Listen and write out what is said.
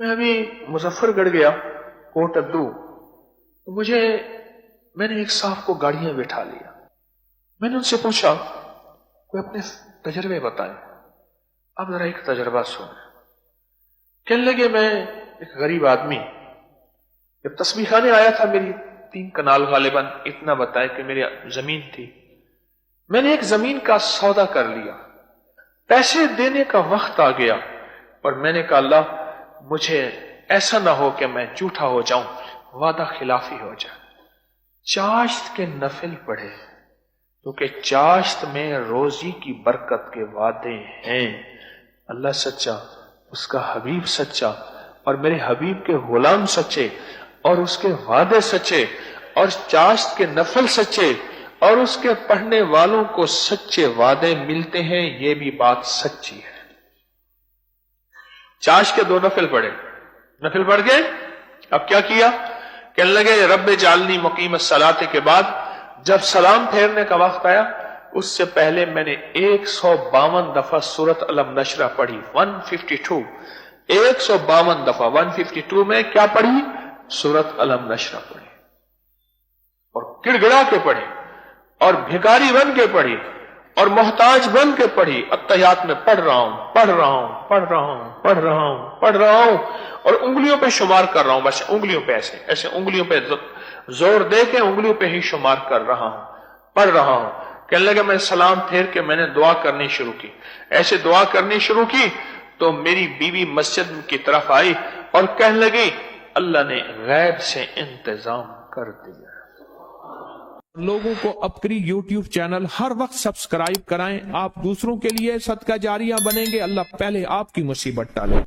میں ابھی مظفر گڑھ گیا کوٹ ادو، تو میں نے ایک صاحب کو گاڑی میں بٹھا لیا. میں نے ان سے پوچھا کوئی اپنے تجربے بتائیں. اب ذرا ایک تجربہ سنیں. کہنے لگے میں ایک غریب آدمی، جب تسبیح خانے آیا تھا، میری 3 کنال غالباً اتنا بتایا کہ میری زمین تھی. میں نے ایک زمین کا سودا کر لیا، پیسے دینے کا وقت آ گیا، اور میں نے کہا اللہ مجھے ایسا نہ ہو کہ میں جھوٹا ہو جاؤں، وعدہ خلافی ہو جائے. چاشت کے نفل پڑھے، کیونکہ چاشت میں روزی کی برکت کے وعدے ہیں. اللہ سچا، اس کا حبیب سچا، اور میرے حبیب کے غلام سچے، اور اس کے وعدے سچے، اور چاشت کے نفل سچے، اور اس کے پڑھنے والوں کو سچے وعدے ملتے ہیں. یہ بھی بات سچی ہے. چاشت کے 2 نفل پڑھے، نفل پڑھ گئے. اب کیا کیا؟ کہنے لگے رب جعلنی مقیم الصلاۃ کے بعد جب سلام پھیرنے کا وقت آیا، اس سے پہلے میں نے 152 دفعہ سورۃ علم نشرہ پڑھی. 152 152 دفعہ. 152 میں کیا پڑھی؟ سورۃ علم نشرہ پڑھی، اور گڑ گڑا کے پڑھی، اور بھکاری بن کے پڑھی، اور محتاج بن کے پڑھی. اتحیات میں پڑھ رہا ہوں، پڑھ رہا ہوں، پڑھ رہا ہوں، پڑھ رہا ہوں، پڑھ رہا ہوں، اور انگلیوں پہ شمار کر رہا ہوں. بس انگلیوں پہ ایسے انگلیوں پہ زور دے کے انگلیوں پہ ہی شمار کر رہا ہوں، پڑھ رہا ہوں. کہنے لگا میں سلام پھیر کے میں نے دعا کرنی شروع کی. ایسے دعا کرنی شروع کی تو میری بیوی مسجد کی طرف آئی اور کہنے لگی اللہ نے غیب سے انتظام کر دیا. لوگوں کو اپنی یوٹیوب چینل ہر وقت سبسکرائب کرائیں. آپ دوسروں کے لیے صدقہ جاریہ بنیں گے، اللہ پہلے آپ کی مصیبت ٹالے.